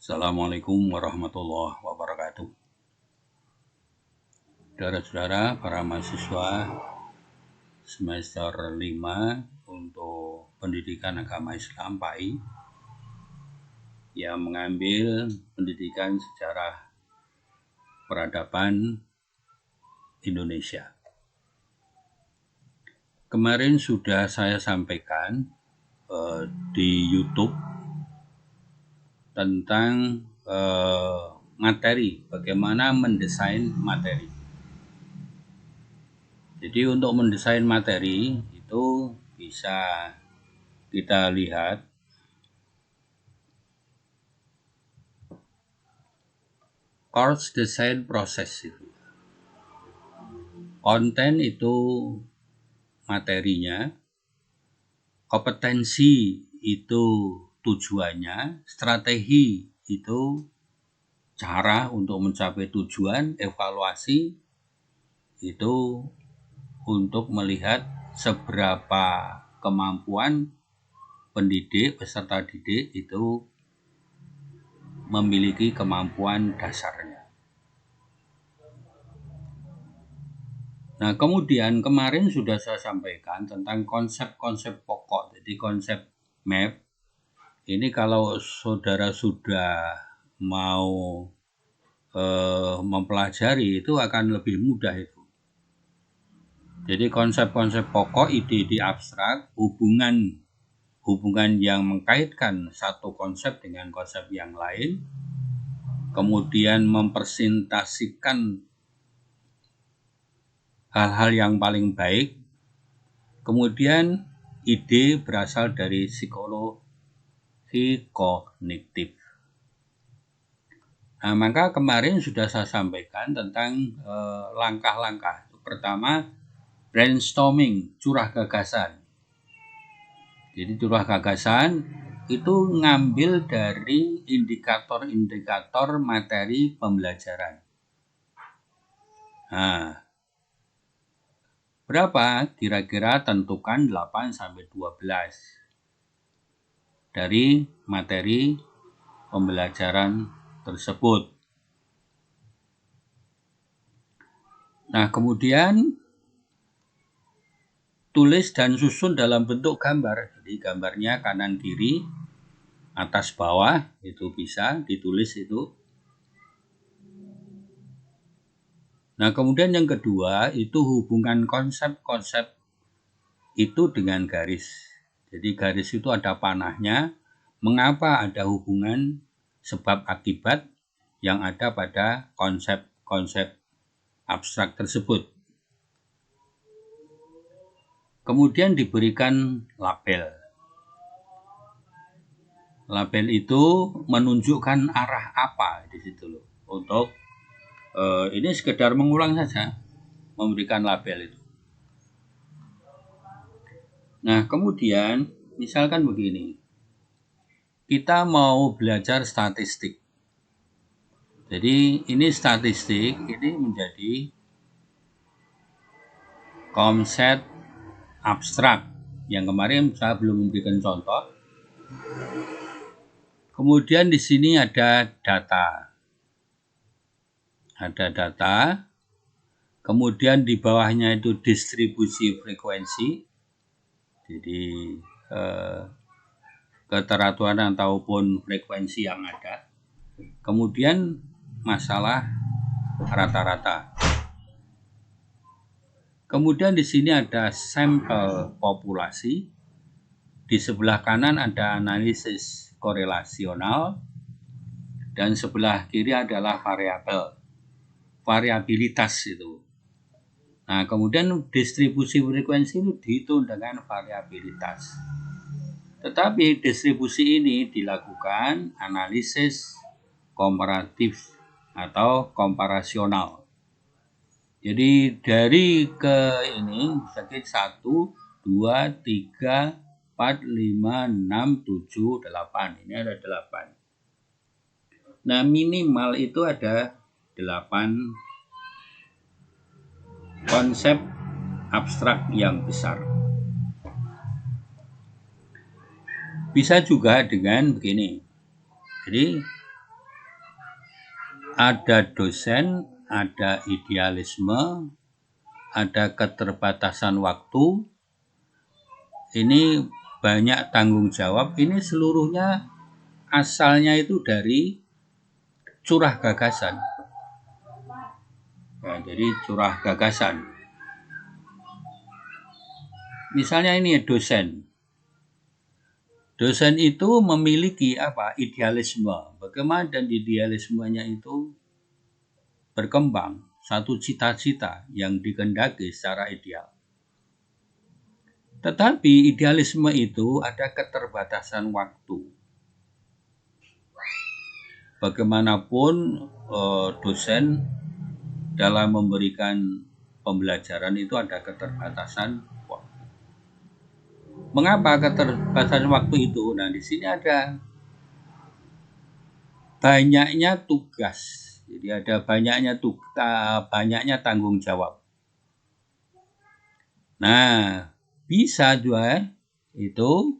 Assalamualaikum warahmatullahi wabarakatuh. Saudara-saudara, para mahasiswa semester 5 untuk pendidikan agama Islam PAI yang mengambil pendidikan sejarah peradaban Indonesia. Kemarin sudah saya sampaikan di YouTube tentang materi, bagaimana mendesain materi. Jadi untuk mendesain materi itu bisa kita lihat course design proses itu. Konten itu materinya, kompetensi itu tujuannya, strategi itu cara untuk mencapai tujuan, evaluasi itu untuk melihat seberapa kemampuan pendidik, peserta didik itu memiliki kemampuan dasarnya. Nah, kemudian kemarin sudah saya sampaikan tentang konsep-konsep pokok, jadi konsep map. Ini kalau saudara sudah mau mempelajari itu akan lebih mudah itu. Jadi konsep-konsep pokok, ide-ide abstrak, hubungan yang mengkaitkan satu konsep dengan konsep yang lain, kemudian mempresentasikan hal-hal yang paling baik, kemudian ide berasal dari psikologi kognitif. Nah, maka kemarin sudah saya sampaikan tentang langkah-langkah. Pertama, brainstorming, curah gagasan. Jadi curah gagasan itu ngambil dari indikator-indikator materi pembelajaran. Nah, berapa? Kira-kira tentukan 8-12 dari materi pembelajaran tersebut. Nah, kemudian tulis dan susun dalam bentuk gambar. Jadi gambarnya kanan kiri, atas bawah, itu bisa ditulis itu. Nah, kemudian yang kedua itu hubungan konsep-konsep itu dengan garis. Jadi garis itu ada panahnya. Mengapa ada hubungan sebab akibat yang ada pada konsep-konsep abstrak tersebut. Kemudian diberikan label. Label itu menunjukkan arah apa di situ loh. Untuk ini sekedar mengulang saja, memberikan label itu. Nah, kemudian misalkan begini. Kita mau belajar statistik. Jadi ini statistik, ini menjadi konsep abstrak yang kemarin saya belum memberikan contoh. Kemudian di sini ada data. Ada data. Kemudian di bawahnya itu distribusi frekuensi. Jadi keteraturan ataupun frekuensi yang ada. Kemudian masalah rata-rata. Kemudian di sini ada sampel populasi. Di sebelah kanan ada analisis korelasional. Dan sebelah kiri adalah variabilitas itu. Nah, kemudian distribusi frekuensi itu dihitung dengan variabilitas. Tetapi distribusi ini dilakukan analisis komparatif atau komparasional. Jadi dari ke ini sakit 1, 2, 3, 4, 5, 6, 7, 8. Ini ada 8. Nah, minimal itu ada 8 konsep abstrak yang besar. Bisa juga dengan begini. Jadi ada dosen, ada idealisme, ada keterbatasan waktu, ini banyak tanggung jawab, ini seluruhnya asalnya itu dari curah gagasan. Nah, jadi curah gagasan. Misalnya ini dosen. Dosen itu memiliki idealisme. Bagaimana dan idealismenya itu berkembang, satu cita-cita yang dikehendaki secara ideal. Tetapi idealisme itu ada keterbatasan waktu. Bagaimanapun dosen dalam memberikan pembelajaran itu ada keterbatasan waktu. Mengapa keterbatasan waktu itu? Nah, di sini ada banyaknya tugas. Jadi ada banyaknya tanggung jawab. Nah, bisa juga itu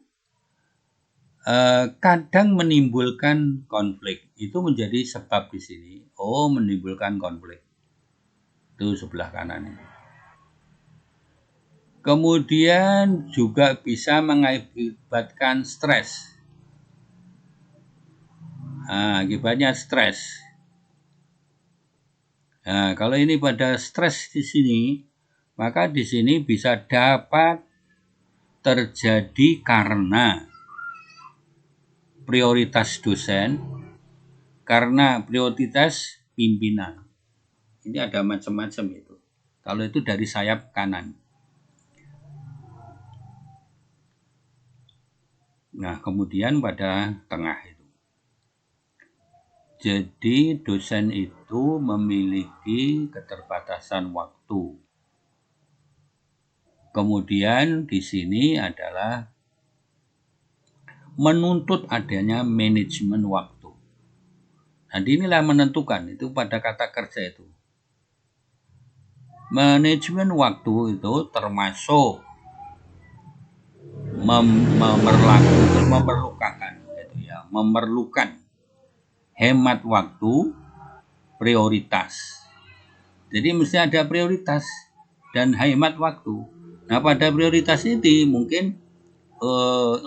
kadang menimbulkan konflik. Itu menjadi sebab di sini. Oh, menimbulkan konflik. Itu sebelah kanan ini. Kemudian juga bisa mengakibatkan stres. Nah, akibatnya stres. Nah, kalau ini pada stres di sini, maka di sini bisa dapat terjadi karena prioritas dosen, karena prioritas pimpinan. Ini ada macam-macam itu. Kalau itu dari sayap kanan. Nah, kemudian pada tengah itu. Jadi dosen itu memiliki keterbatasan waktu. Kemudian di sini adalah menuntut adanya manajemen waktu. Nah, inilah menentukan itu pada kata kerja itu. Manajemen waktu itu termasuk memerlukan hemat waktu, prioritas. Jadi mesti ada prioritas dan hemat waktu. Nah, pada prioritas ini mungkin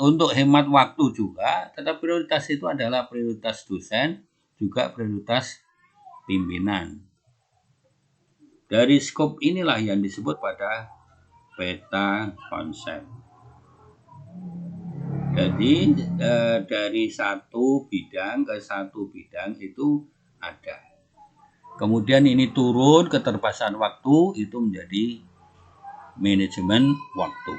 untuk hemat waktu juga, tetapi prioritas itu adalah prioritas dosen, juga prioritas pimpinan. Dari skop inilah yang disebut pada peta konsep. Jadi dari satu bidang ke satu bidang itu ada. Kemudian ini turun keterbatasan waktu, itu menjadi manajemen waktu.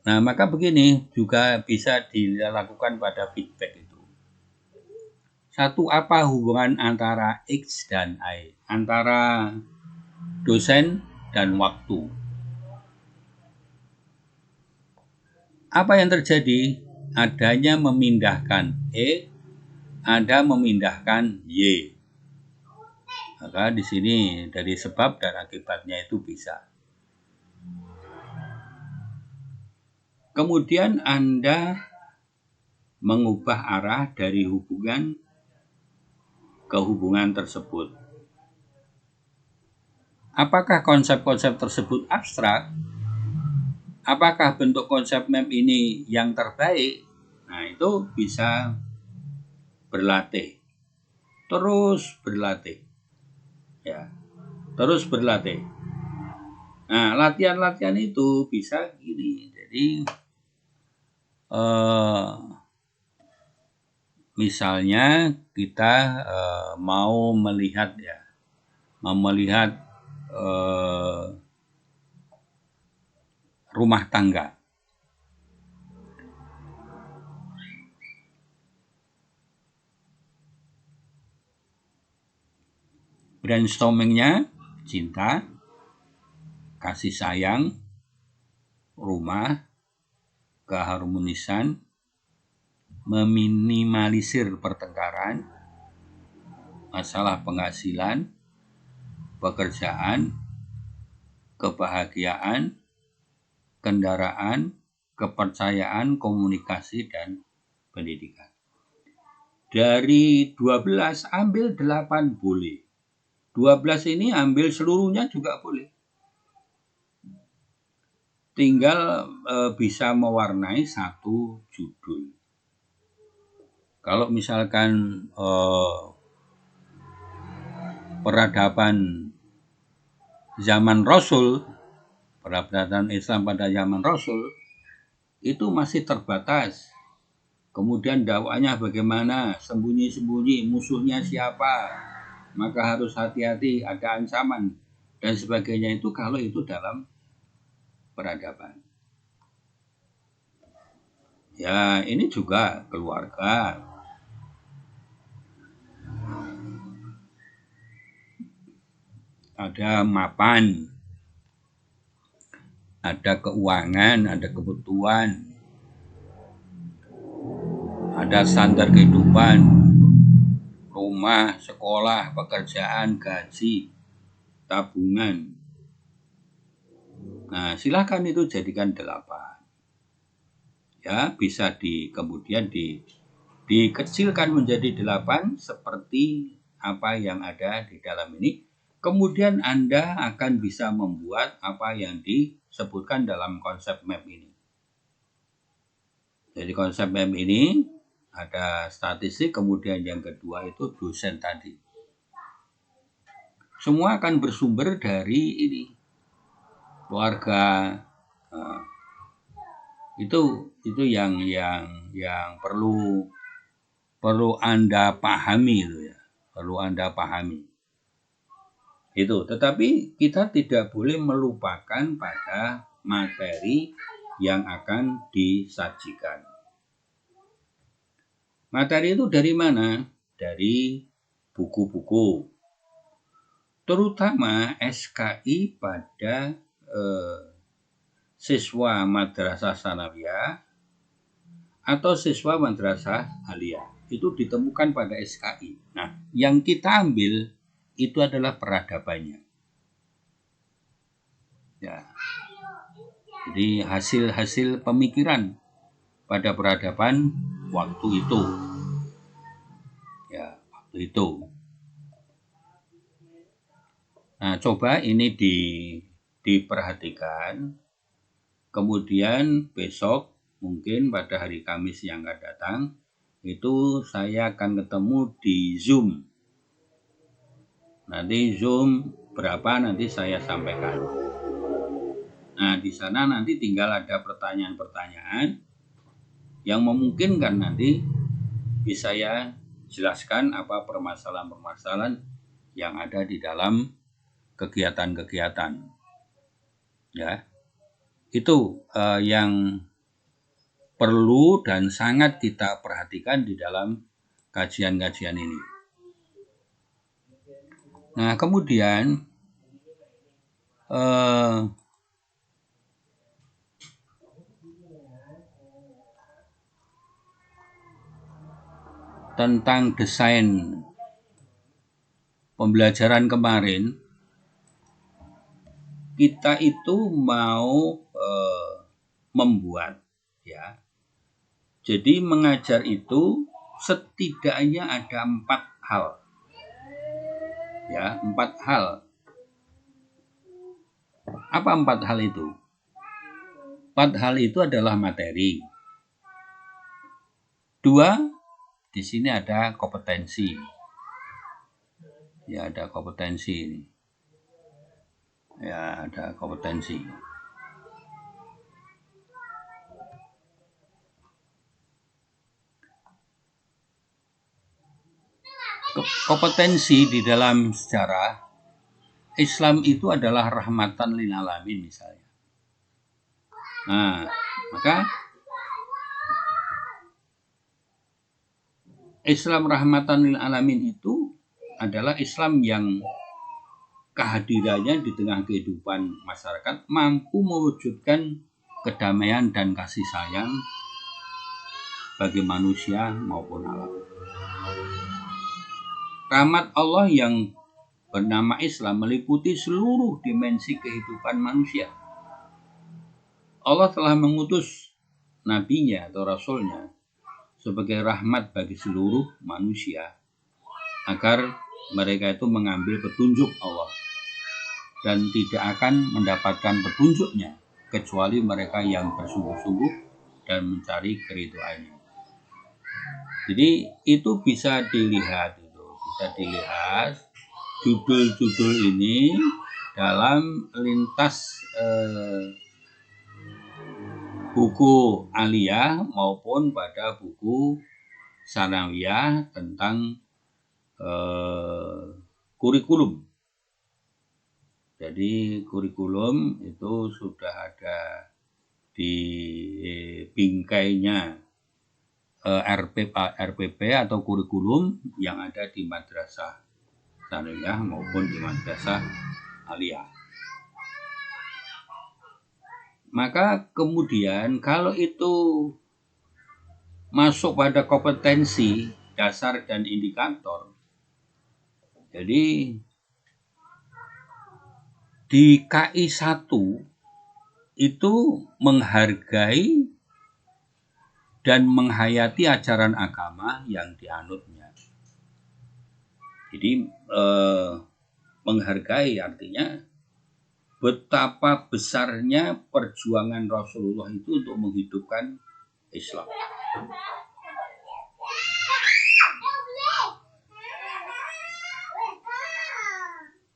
Nah, maka begini juga bisa dilakukan pada feedback itu. Satu, apa hubungan antara X dan Y? Antara dosen dan waktu. Apa yang terjadi? Adanya memindahkan E, ada memindahkan Y. Maka di sini dari sebab dan akibatnya itu bisa. Kemudian Anda mengubah arah dari hubungan ke hubungan tersebut. Apakah konsep-konsep tersebut abstrak? Apakah bentuk konsep map ini yang terbaik? Nah, itu bisa berlatih. Terus berlatih. Ya. Terus berlatih. Nah, latihan-latihan itu bisa gini. Jadi misalnya kita mau melihat rumah tangga. Brainstormingnya cinta, kasih sayang, rumah, keharmonisan, meminimalisir pertengkaran, masalah penghasilan, pekerjaan, kebahagiaan, kendaraan, kepercayaan, komunikasi, dan pendidikan. Dari 12 ambil 8 boleh. 12 ini ambil seluruhnya juga boleh. Tinggal bisa mewarnai satu judul. Kalau misalkan peradaban zaman Rasul, peradaban Islam pada zaman Rasul, itu masih terbatas. Kemudian dakwahnya bagaimana, sembunyi-sembunyi, musuhnya siapa, maka harus hati-hati, ada ancaman, dan sebagainya itu kalau itu dalam peradaban. Ya, ini juga keluarga. Ada mapan, ada keuangan, ada kebutuhan, ada standar kehidupan, rumah, sekolah, pekerjaan, gaji, tabungan. Nah, silakan itu jadikan 8. Ya, bisa kemudian dikecilkan menjadi 8 seperti apa yang ada di dalam ini. Kemudian Anda akan bisa membuat apa yang disebutkan dalam konsep map ini. Jadi konsep map ini ada statistik, kemudian yang kedua itu dosen tadi. Semua akan bersumber dari ini, keluarga. Nah, itu yang perlu Anda pahami itu ya, perlu Anda pahami. Itu, tetapi kita tidak boleh melupakan pada materi yang akan disajikan. Materi itu dari mana? Dari buku-buku, terutama SKI pada siswa madrasah sanawiyah atau siswa madrasah aliyah. Itu ditemukan pada SKI. Nah, yang kita ambil itu adalah peradabannya. Ya. Jadi hasil pemikiran pada peradaban waktu itu. Ya, waktu itu. Nah, coba ini diperhatikan. Kemudian besok mungkin pada hari Kamis yang akan datang itu saya akan ketemu di Zoom. Nanti Zoom berapa nanti saya sampaikan. Nah, di sana nanti tinggal ada pertanyaan-pertanyaan yang memungkinkan nanti bisa saya jelaskan apa permasalahan-permasalahan yang ada di dalam kegiatan-kegiatan. Ya. Itu yang perlu dan sangat kita perhatikan di dalam kajian-kajian ini. Nah, kemudian tentang desain pembelajaran kemarin, kita itu mau membuat, ya. Jadi mengajar itu setidaknya ada 4 hal. Ya, 4 hal. Apa 4 hal itu? 4 hal itu adalah materi. 2, di sini ada kompetensi. Ya, ada kompetensi ini. Ya, ada kompetensi. Kompetensi di dalam sejarah Islam itu adalah rahmatan lil alamin misalnya. Nah, maka Islam rahmatan lil alamin itu adalah Islam yang kehadirannya di tengah kehidupan masyarakat mampu mewujudkan kedamaian dan kasih sayang bagi manusia maupun alam. Rahmat Allah yang bernama Islam meliputi seluruh dimensi kehidupan manusia. Allah telah mengutus nabinya atau rasulnya sebagai rahmat bagi seluruh manusia agar mereka itu mengambil petunjuk Allah dan tidak akan mendapatkan petunjuknya kecuali mereka yang bersungguh-sungguh dan mencari keridhaannya. Jadi itu bisa dilihat judul-judul ini dalam lintas buku aliyah maupun pada buku sanawiyah tentang kurikulum. Jadi kurikulum itu sudah ada di bingkainya RPP atau kurikulum yang ada di madrasah sanawiyah maupun di madrasah aliyah. Maka kemudian kalau itu masuk pada kompetensi dasar dan indikator, jadi di KI 1 itu menghargai dan menghayati ajaran agama yang dianutnya. Jadi menghargai artinya betapa besarnya perjuangan Rasulullah itu untuk menghidupkan Islam.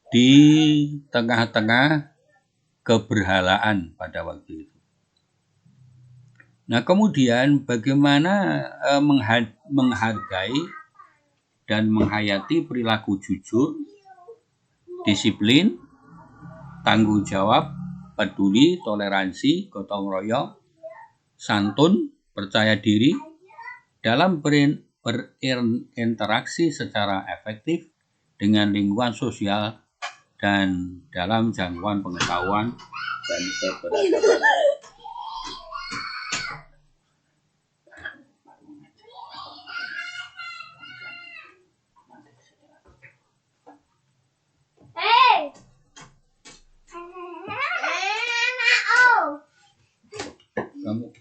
Di tengah-tengah keberhalaan pada waktu itu. Nah, kemudian bagaimana menghargai dan menghayati perilaku jujur, disiplin, tanggung jawab, peduli, toleransi, gotong royong, santun, percaya diri dalam berinteraksi secara efektif dengan lingkungan sosial dan dalam jangkauan pengetahuan dan keberagaman.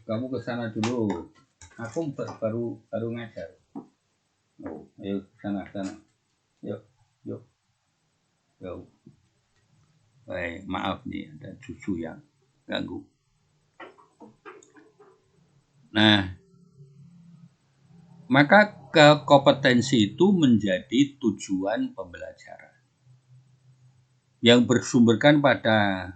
Kamu ke sana dulu. Aku baru ngajar. Oh, ayo sana. Yuk. Baik, maaf nih ada cucu yang ganggu. Nah, maka kompetensi itu menjadi tujuan pembelajaran yang bersumberkan pada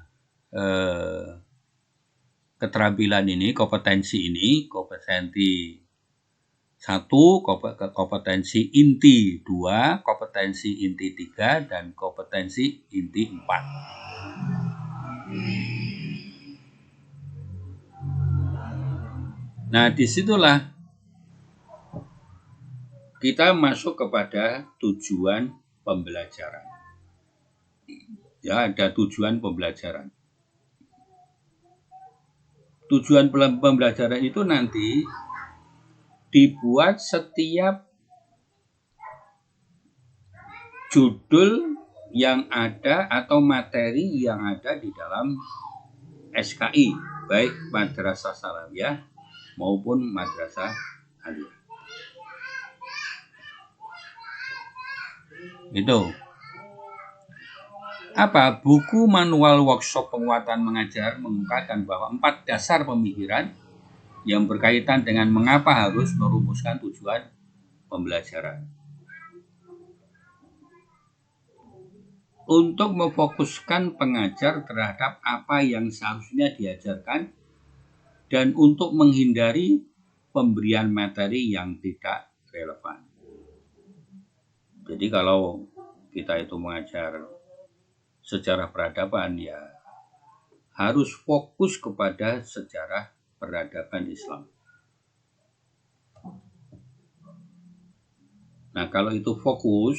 keterampilan ini, kompetensi 1, kompetensi inti 2, kompetensi inti 3, dan kompetensi inti 4. Nah, disitulah kita masuk kepada tujuan pembelajaran. Ya, ada tujuan pembelajaran. Tujuan pembelajaran itu nanti dibuat setiap judul yang ada atau materi yang ada di dalam SKI, baik madrasah sanawiyah maupun madrasah aliyah. Itu. Buku manual workshop penguatan mengajar mengungkapkan bahwa 4 dasar pemikiran yang berkaitan dengan mengapa harus merumuskan tujuan pembelajaran. Untuk memfokuskan pengajar terhadap apa yang seharusnya diajarkan dan untuk menghindari pemberian materi yang tidak relevan. Jadi kalau kita itu mengajar sejarah peradaban, ya harus fokus kepada sejarah peradaban Islam. Nah, kalau itu fokus,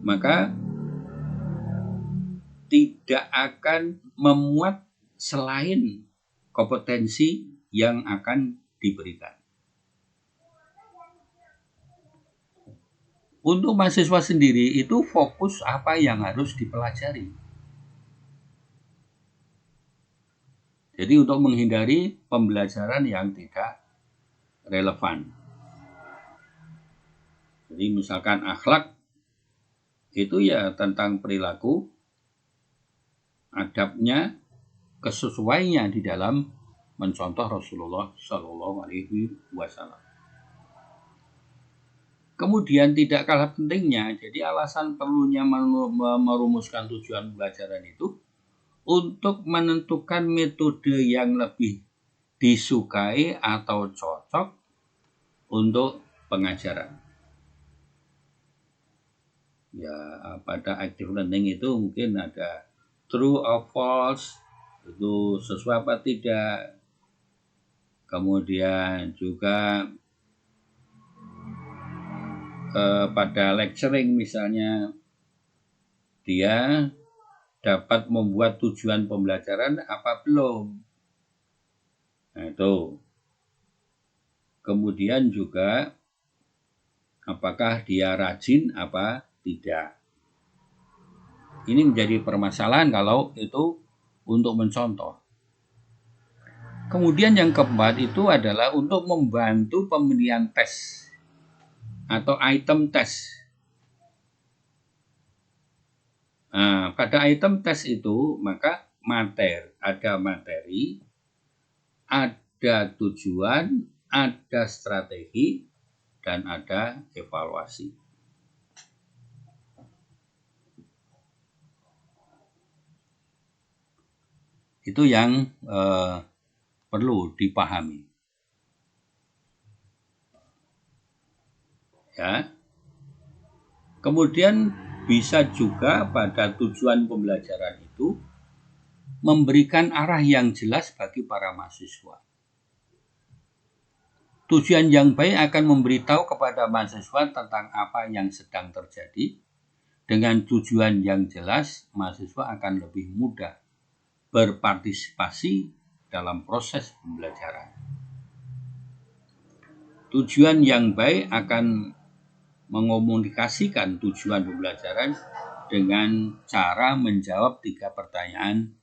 maka tidak akan memuat selain kompetensi yang akan diberikan. Untuk mahasiswa sendiri itu fokus apa yang harus dipelajari. Jadi untuk menghindari pembelajaran yang tidak relevan. Jadi misalkan akhlak itu ya tentang perilaku, adabnya, kesesuaiannya di dalam mencontoh Rasulullah Shallallahu Alaihi Wasallam. Kemudian tidak kalah pentingnya, jadi alasan perlunya merumuskan tujuan pembelajaran itu untuk menentukan metode yang lebih disukai atau cocok untuk pengajaran. Ya, pada active learning itu mungkin ada true or false, itu sesuai apa tidak. Kemudian juga pada lecturing misalnya, dia dapat membuat tujuan pembelajaran apa belum. Nah itu. Kemudian juga apakah dia rajin apa tidak. Ini menjadi permasalahan kalau itu untuk mencontoh. Kemudian yang keempat itu adalah untuk membantu pemilihan tes atau item tes. Nah, pada item tes itu maka ada materi, ada tujuan, ada strategi, dan ada evaluasi. Itu yang perlu dipahami. Ya. Kemudian bisa juga pada tujuan pembelajaran itu memberikan arah yang jelas bagi para mahasiswa. Tujuan yang baik akan memberitahu kepada mahasiswa tentang apa yang sedang terjadi. Dengan tujuan yang jelas, mahasiswa akan lebih mudah berpartisipasi dalam proses pembelajaran. Tujuan yang baik akan mengomunikasikan tujuan pembelajaran dengan cara menjawab 3 pertanyaan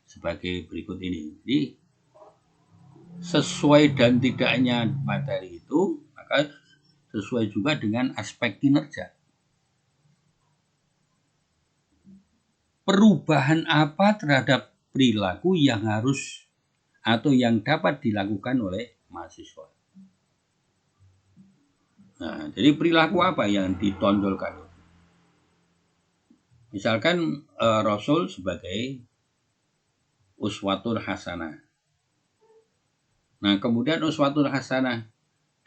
sebagai berikut ini. Jadi, sesuai dan tidaknya materi itu, maka sesuai juga dengan aspek kinerja. Perubahan apa terhadap perilaku yang harus atau yang dapat dilakukan oleh mahasiswa. Nah, jadi perilaku apa yang ditonjolkan? Misalkan Rasul sebagai uswatul hasanah. Nah, kemudian uswatul hasanah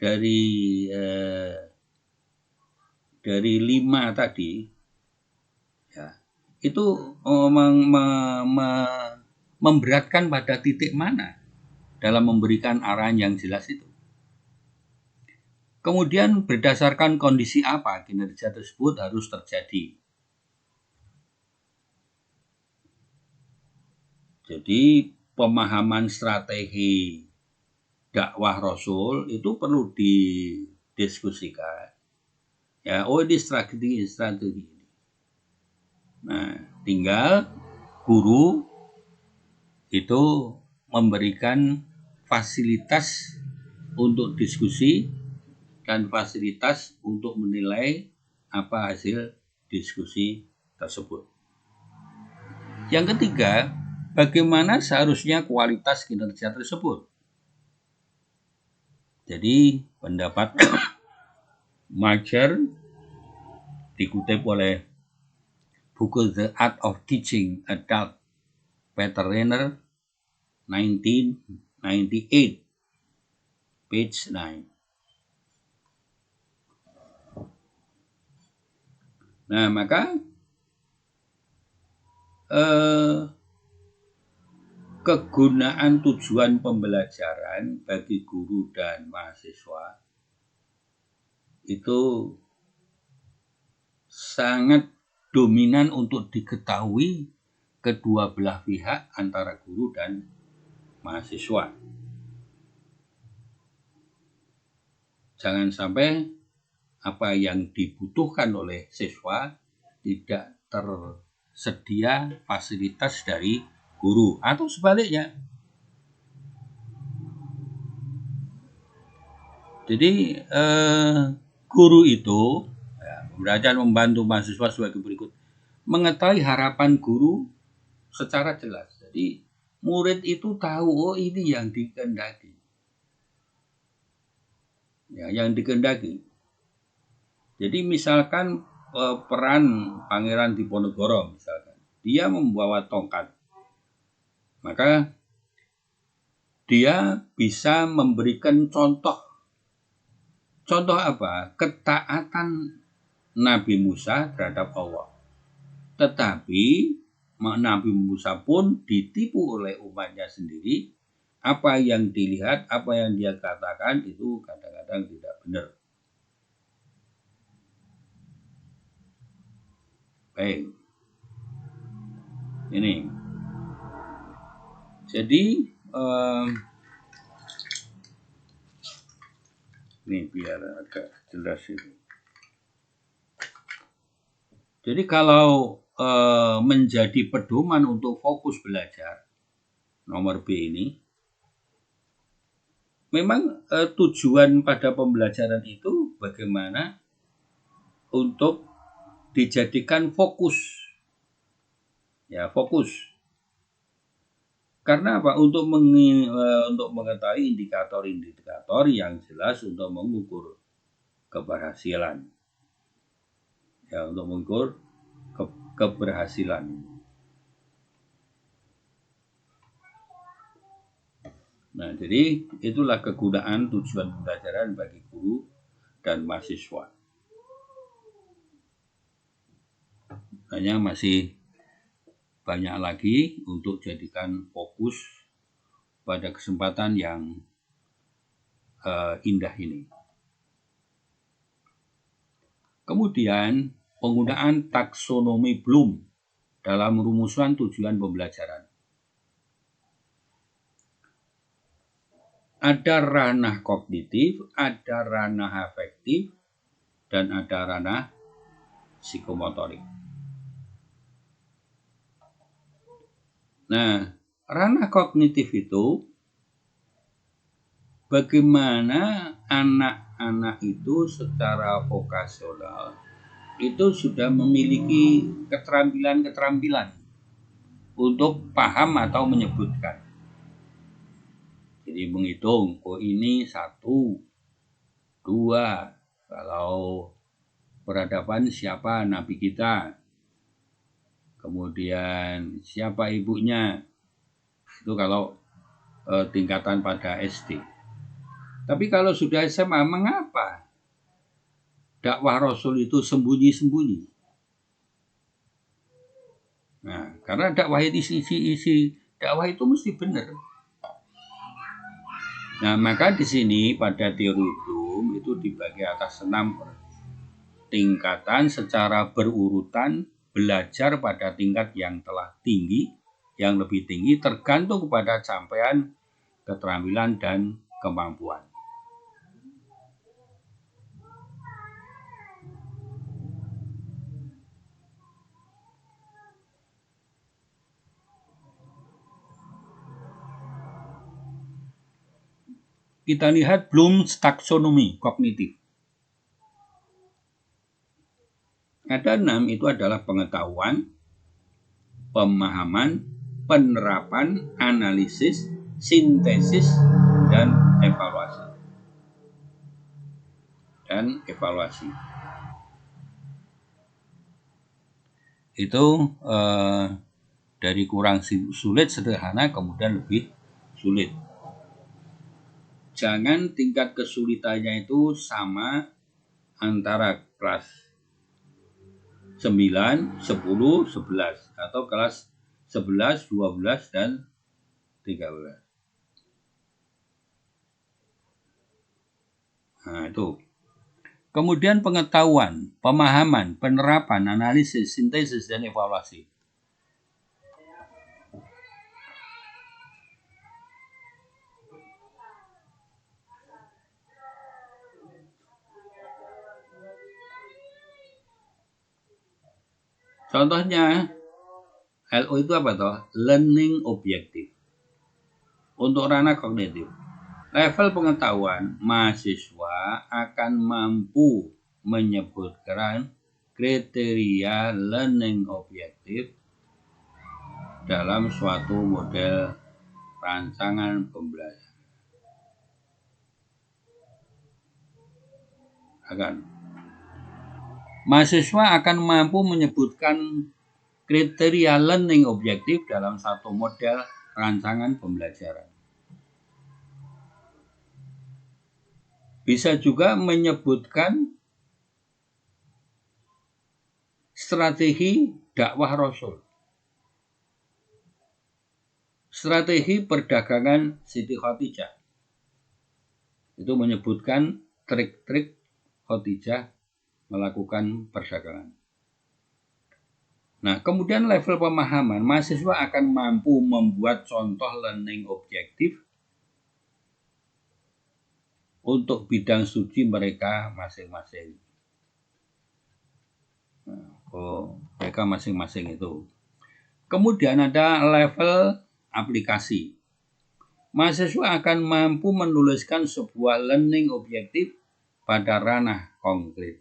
dari 5 tadi, ya, itu memberatkan pada titik mana dalam memberikan arahan yang jelas itu. Kemudian berdasarkan kondisi apa kinerja tersebut harus terjadi. Jadi pemahaman strategi dakwah Rasul itu perlu didiskusikan. Ya, ini strategi ini. Nah, tinggal guru itu memberikan fasilitas untuk diskusi dan fasilitas untuk menilai apa hasil diskusi tersebut. Yang ketiga, bagaimana seharusnya kualitas kinerja tersebut. Jadi pendapat Marcher dikutip oleh buku The Art of Teaching Adult Peter Renner 1998 page 9. Nah, maka kegunaan tujuan pembelajaran bagi guru dan mahasiswa itu sangat dominan untuk diketahui kedua belah pihak antara guru dan mahasiswa. Jangan sampai apa yang dibutuhkan oleh siswa tidak tersedia fasilitas dari guru atau sebaliknya. Jadi guru itu, ya, pembelajaran membantu mahasiswa sebagai berikut. Mengetahui harapan guru secara jelas. Jadi murid itu tahu, oh ini yang dikehendaki. Ya, yang dikehendaki. Jadi misalkan peran Pangeran Diponegoro misalkan, dia membawa tongkat, maka dia bisa memberikan contoh. Contoh apa? Ketaatan Nabi Musa terhadap Allah. Tetapi Nabi Musa pun ditipu oleh umatnya sendiri. Apa yang dilihat, apa yang dia katakan itu kadang-kadang tidak benar. Baik. Ini. Jadi ini biar agak jelas itu. Jadi kalau menjadi pedoman untuk fokus belajar, nomor B ini, memang tujuan pada pembelajaran itu bagaimana untuk dijadikan fokus. Ya, fokus. Karena apa? Untuk mengetahui indikator-indikator yang jelas untuk mengukur keberhasilan. Ya, untuk mengukur keberhasilan. Nah, jadi itulah kegunaan tujuan pembelajaran bagi guru dan mahasiswa. Hanya masih banyak lagi untuk jadikan fokus pada kesempatan yang indah ini. Kemudian penggunaan taksonomi Bloom dalam rumusan tujuan pembelajaran. Ada ranah kognitif, ada ranah afektif, dan ada ranah psikomotorik. Nah, ranah kognitif itu bagaimana anak-anak itu secara vokasional itu sudah memiliki keterampilan-keterampilan untuk paham atau menyebutkan. Jadi menghitung, oh ini 1, 2, kalau peradaban siapa nabi kita, kemudian siapa ibunya, itu kalau tingkatan pada SD. Tapi kalau sudah SMA, mengapa dakwah Rasul itu sembunyi-sembunyi? Nah, karena dakwah itu isi dakwah itu mesti benar. Nah, maka di sini pada teori Bloom itu dibagi atas 6 tingkatan secara berurutan belajar pada tingkat yang telah tinggi, yang lebih tinggi tergantung kepada capaian keterampilan dan kemampuan. Kita lihat Bloom's taksonomi kognitif. Ada 6, itu adalah pengetahuan, pemahaman, penerapan, analisis, sintesis, dan evaluasi. Itu dari kurang sulit sederhana kemudian lebih sulit. Jangan tingkat kesulitannya itu sama antara kelas 9, 10, 11 atau kelas 11, 12 dan 13. Nah, itu. Kemudian pengetahuan, pemahaman, penerapan, analisis, sintesis, dan evaluasi. Contohnya, LO itu apa toh? Learning objective. Untuk ranah kognitif. Level pengetahuan mahasiswa akan mampu menyebutkan kriteria learning objektif dalam suatu model rancangan pembelajaran. Mahasiswa akan mampu menyebutkan kriteria learning objektif dalam satu model rancangan pembelajaran. Bisa juga menyebutkan strategi dakwah Rasul, strategi perdagangan Siti Khadijah. Itu menyebutkan trik-trik Khadijah melakukan perdagangan. Nah, kemudian level pemahaman, mahasiswa akan mampu membuat contoh learning objektif untuk bidang studi mereka masing-masing. Mereka masing-masing itu. Kemudian ada level aplikasi. Mahasiswa akan mampu menuliskan sebuah learning objektif pada ranah konkret.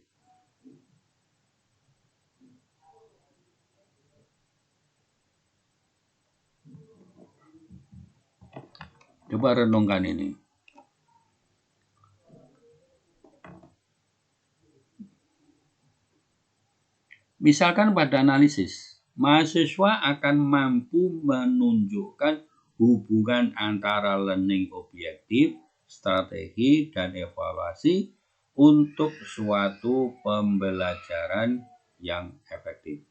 Coba renungkan ini. Misalkan pada analisis, mahasiswa akan mampu menunjukkan hubungan antara learning objektif, strategi, dan evaluasi untuk suatu pembelajaran yang efektif.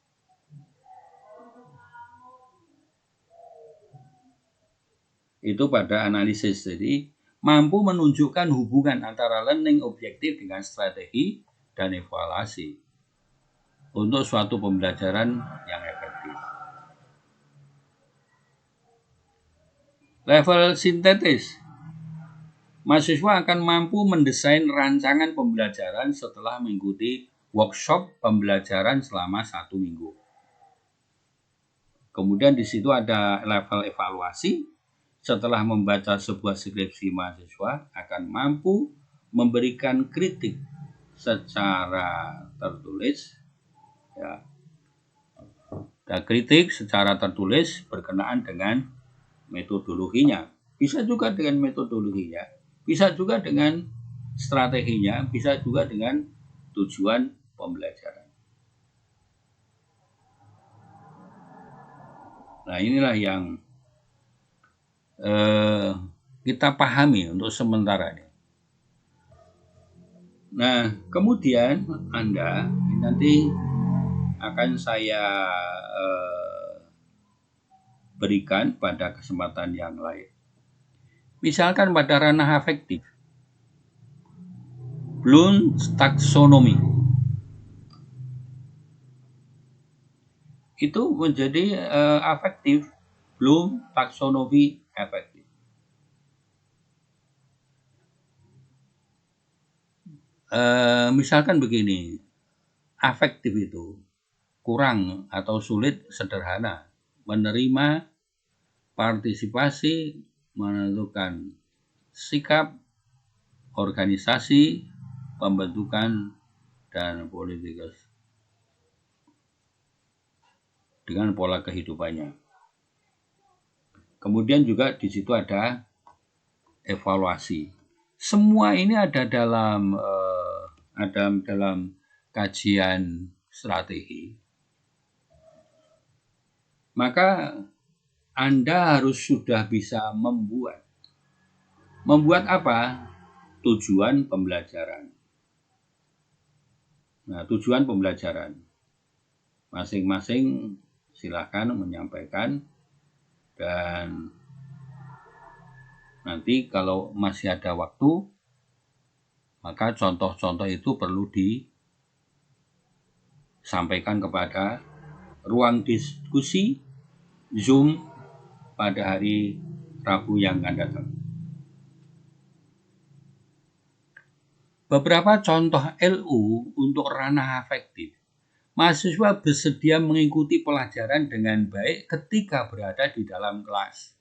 Itu pada analisis. Jadi mampu menunjukkan hubungan antara learning objektif dengan strategi dan evaluasi untuk suatu pembelajaran yang efektif. Level sintetis. Mahasiswa akan mampu mendesain rancangan pembelajaran setelah mengikuti workshop pembelajaran selama 1 minggu. Kemudian di situ ada level evaluasi. Setelah membaca sebuah skripsi, mahasiswa akan mampu memberikan kritik secara tertulis, ya. Dan kritik secara tertulis berkenaan dengan metodologinya. Bisa juga dengan metodologinya, bisa juga dengan strateginya, bisa juga dengan tujuan pembelajaran. Nah, inilah yang kita pahami untuk sementara ini. Nah, kemudian Anda nanti akan saya berikan pada kesempatan yang lain. Misalkan pada ranah afektif, Bloom's taxonomy itu menjadi afektif. Bloom taxonomy efektif. Misalkan begini, afektif itu kurang atau sulit sederhana, menerima partisipasi, menentukan sikap, organisasi, pembentukan, dan politik dengan pola kehidupannya. Kemudian juga di situ ada evaluasi. Semua ini ada dalam kajian strategi. Maka Anda harus sudah bisa membuat apa? Tujuan pembelajaran. Nah, tujuan pembelajaran masing-masing silakan menyampaikan. Dan nanti kalau masih ada waktu, maka contoh-contoh itu perlu disampaikan kepada ruang diskusi Zoom pada hari Rabu yang akan datang. Beberapa contoh LU untuk ranah afektif. Mahasiswa bersedia mengikuti pelajaran dengan baik ketika berada di dalam kelas.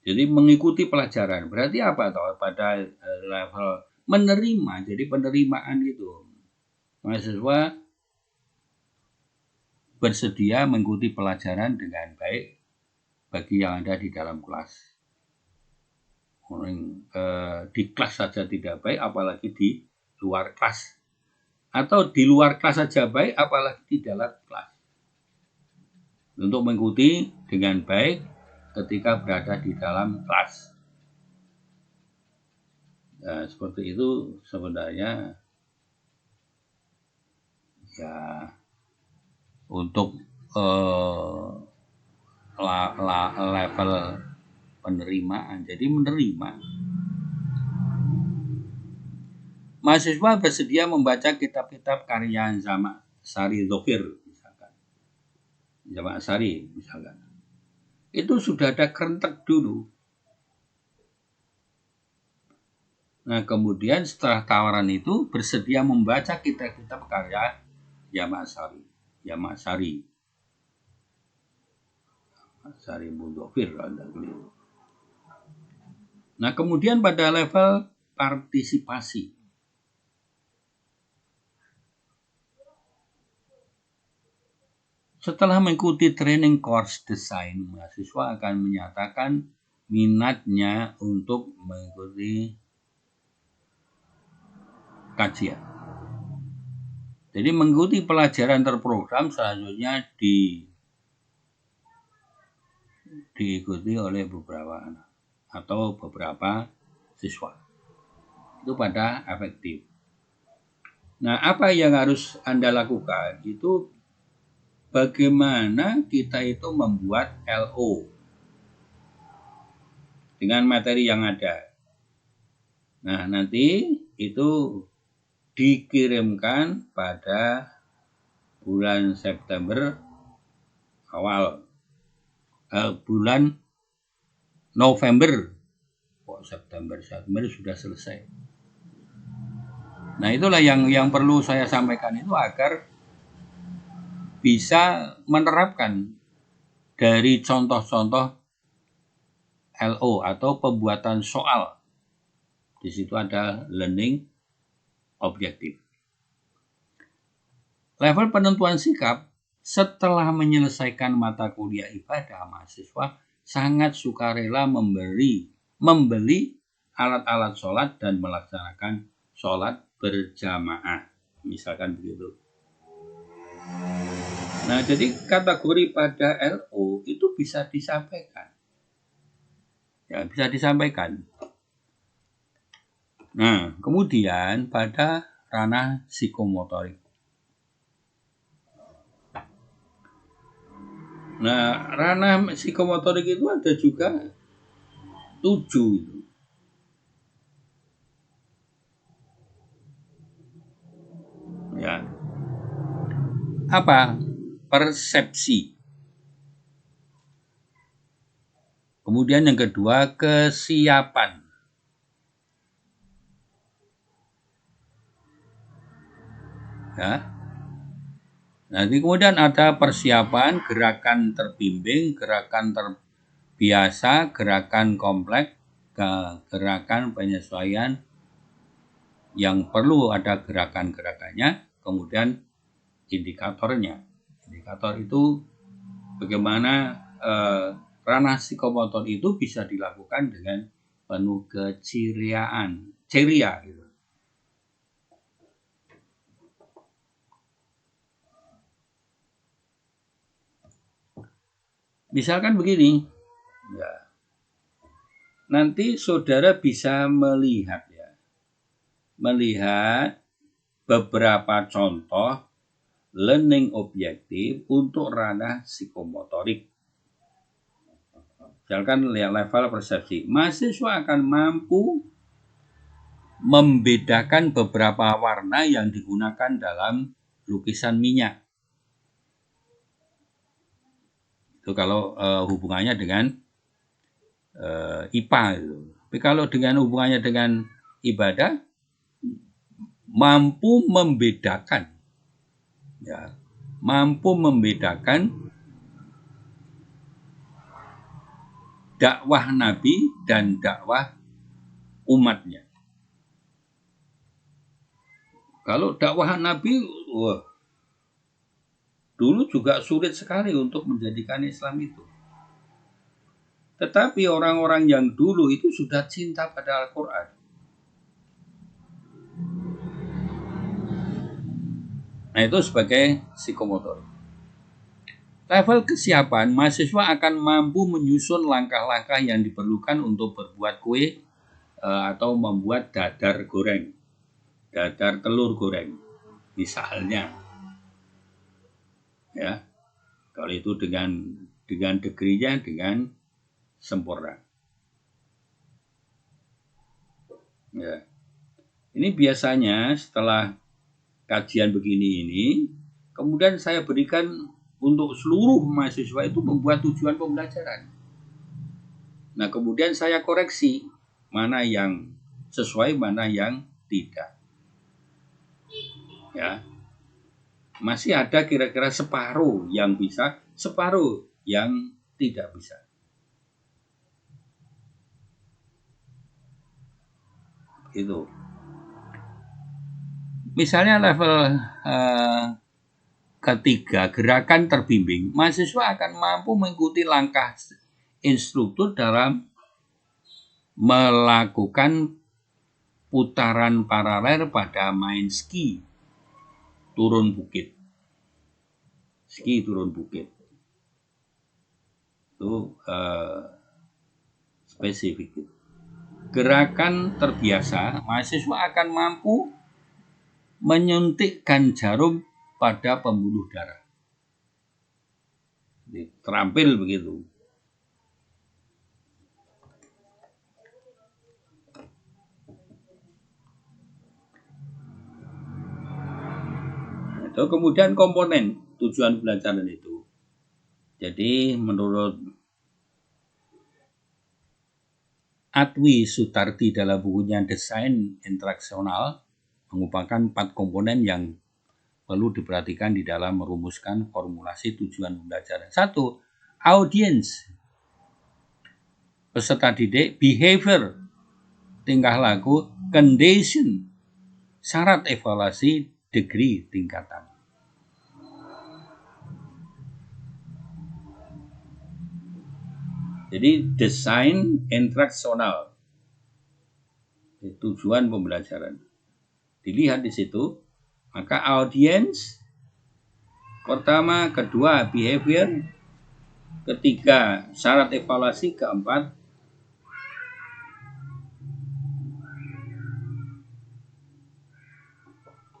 Jadi mengikuti pelajaran. Berarti apa toh pada level menerima. Jadi penerimaan itu. Mahasiswa bersedia mengikuti pelajaran dengan baik bagi yang ada di dalam kelas. Di kelas saja tidak baik, apalagi di luar kelas. Atau di luar kelas saja baik, apalagi di dalam kelas. Untuk mengikuti dengan baik ketika berada di dalam kelas. Nah, seperti itu sebenarnya ya untuk level penerimaan. Jadi menerima. Mahasiswa bersedia membaca kitab-kitab karya Jamak Sari Dzofir, misalkan. Jamak Sari, misalkan. Itu sudah ada kerentek dulu. Nah, kemudian setelah tawaran itu bersedia membaca kitab-kitab karya Jamak Sari. Jamak Sari. Sari Dzofir. Nah, kemudian pada level partisipasi. Setelah mengikuti training course desain, mahasiswa akan menyatakan minatnya untuk mengikuti kajian. Jadi mengikuti pelajaran terprogram selanjutnya diikuti oleh beberapa anak atau beberapa siswa. Itu pada efektif. Nah, apa yang harus Anda lakukan? Itu bagaimana kita itu membuat LO dengan materi yang ada. Nah, nanti itu dikirimkan pada bulan September awal bulan November. September sudah selesai. Nah, itulah yang perlu saya sampaikan itu agar bisa menerapkan dari contoh-contoh LO atau pembuatan soal. Di situ ada learning objektif. Level penentuan sikap setelah menyelesaikan mata kuliah ibadah, mahasiswa sangat sukarela membeli alat-alat sholat dan melaksanakan sholat berjamaah. Misalkan begitu. Nah, jadi kategori pada LO itu bisa disampaikan. Ya, bisa disampaikan. Nah, kemudian pada ranah psikomotorik. Nah, ranah psikomotorik itu ada juga 7 itu. Ya. Apa? Persepsi. Kemudian yang kedua, kesiapan. Ya. Nanti kemudian ada persiapan, gerakan terbimbing, gerakan terbiasa, gerakan kompleks, gerakan penyesuaian yang perlu ada gerakan-gerakannya, kemudian indikatornya. Indikator itu bagaimana ranah psikomotor itu bisa dilakukan dengan penuh keceriaan, ceria gitu. Misalkan begini, ya, nanti saudara bisa melihat beberapa contoh learning objektif untuk ranah psikomotorik. Misalkan level persepsi, mahasiswa akan mampu membedakan beberapa warna yang digunakan dalam lukisan minyak. Itu kalau hubungannya dengan IPA itu. Tapi kalau dengan hubungannya dengan ibadah, mampu membedakan, ya, mampu membedakan dakwah Nabi dan dakwah umatnya. Kalau dakwah Nabi, wah, dulu juga sulit sekali untuk menjadikan Islam itu. Tetapi orang-orang yang dulu itu sudah cinta pada Al-Quran. Nah, itu sebagai psikomotor. Level kesiapan, mahasiswa akan mampu menyusun langkah-langkah yang diperlukan untuk berbuat kue atau membuat dadar goreng, dadar telur goreng, misalnya. Ya, kalau itu dengan degree-nya dengan sempurna. Ya. Ini biasanya setelah kajian begini ini, kemudian saya berikan untuk seluruh mahasiswa itu membuat tujuan pembelajaran. Nah, kemudian saya koreksi mana yang sesuai, mana yang tidak. Ya. Masih ada kira-kira separuh yang bisa, separuh yang tidak bisa. Gitu. Misalnya level ketiga, gerakan terbimbing, mahasiswa akan mampu mengikuti langkah instruktur dalam melakukan putaran paralel pada main ski turun bukit. Ski turun bukit. Itu spesifik. Gerakan terbiasa, mahasiswa akan mampu menyuntikkan jarum pada pembuluh darah. Jadi, terampil begitu. Itu kemudian komponen tujuan pembelajaran itu. Jadi menurut Atwi Sutardi dalam bukunya Desain Instruksional mengupakan 4 komponen yang perlu diperhatikan di dalam merumuskan formulasi tujuan pembelajaran. 1. Audience, peserta didik. Behavior, tingkah laku. Condition, syarat evaluasi. Degree, tingkatan. Jadi desain instruksional, tujuan pembelajaran. Dilihat di situ, maka audience pertama, kedua behavior, ketiga syarat evaluasi, keempat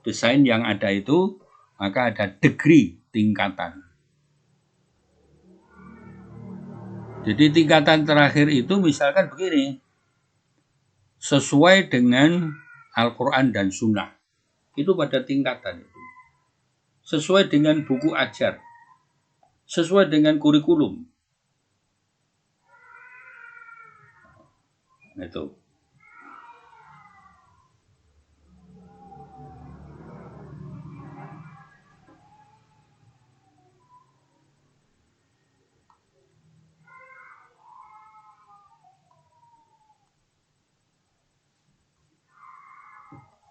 desain yang ada itu, maka ada degree, tingkatan. Jadi tingkatan terakhir itu misalkan begini, sesuai dengan Al-Quran dan Sunnah. Itu pada tingkatan itu. Sesuai dengan buku ajar. Sesuai dengan kurikulum. Itu.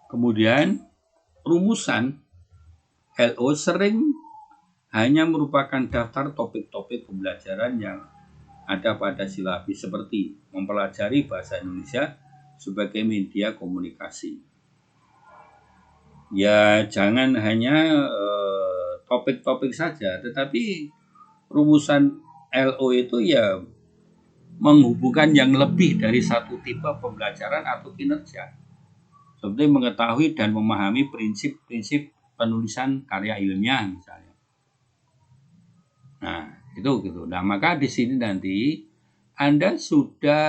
Kemudian rumusan LO sering hanya merupakan daftar topik-topik pembelajaran yang ada pada silabus seperti mempelajari bahasa Indonesia sebagai media komunikasi. Ya jangan hanya topik-topik saja, tetapi rumusan LO itu ya menghubungkan yang lebih dari satu tipe pembelajaran atau kinerja. Seperti mengetahui dan memahami prinsip-prinsip penulisan karya ilmiah misalnya. Nah, itu gitu. Nah, maka di sini nanti Anda sudah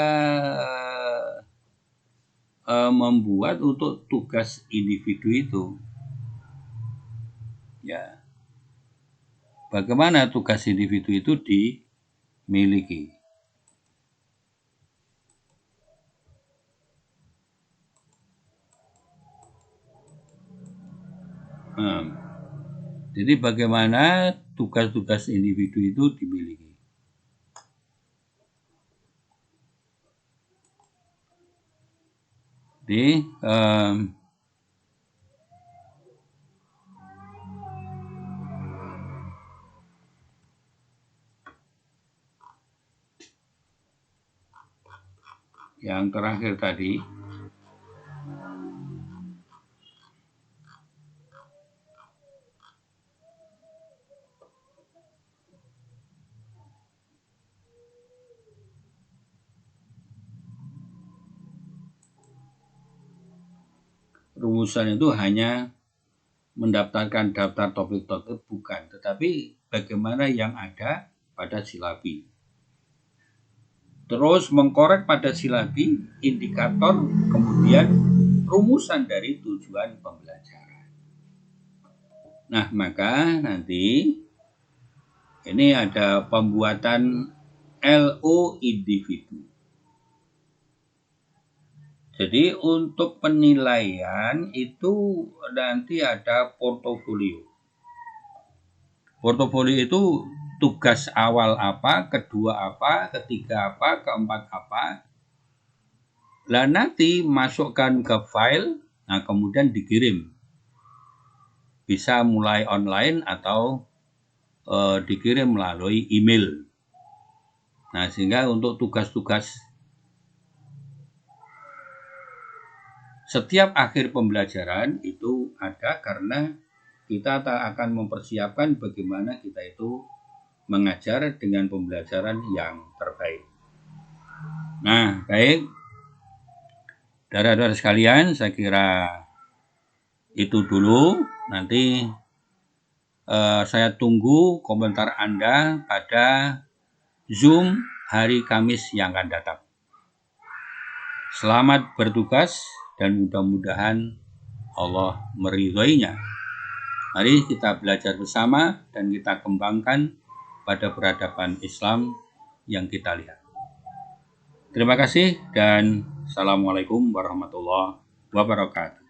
membuat untuk tugas individu itu. Ya. Bagaimana tugas individu itu dimiliki? Jadi bagaimana tugas-tugas individu itu dimiliki. Jadi yang terakhir tadi, rumusan itu hanya mendaftarkan daftar topik-topik, bukan, tetapi bagaimana yang ada pada silabi. Terus mengkorek pada silabi, indikator, kemudian rumusan dari tujuan pembelajaran. Nah, maka nanti ini ada pembuatan LO individu. Jadi untuk penilaian itu nanti ada portofolio. Portofolio itu tugas awal apa, kedua apa, ketiga apa, keempat apa. Lah nanti masukkan ke file, nah kemudian dikirim. Bisa mulai online atau dikirim melalui email. Nah, sehingga untuk tugas-tugas setiap akhir pembelajaran itu ada karena kita akan mempersiapkan bagaimana kita itu mengajar dengan pembelajaran yang terbaik. Nah, baik. Saudara-saudara sekalian, saya kira itu dulu. Nanti saya tunggu komentar Anda pada Zoom hari Kamis yang akan datang. Selamat bertugas dan mudah-mudahan Allah meridhoinya. Mari kita belajar bersama dan kita kembangkan pada peradaban Islam yang kita lihat. Terima kasih dan Assalamualaikum warahmatullahi wabarakatuh.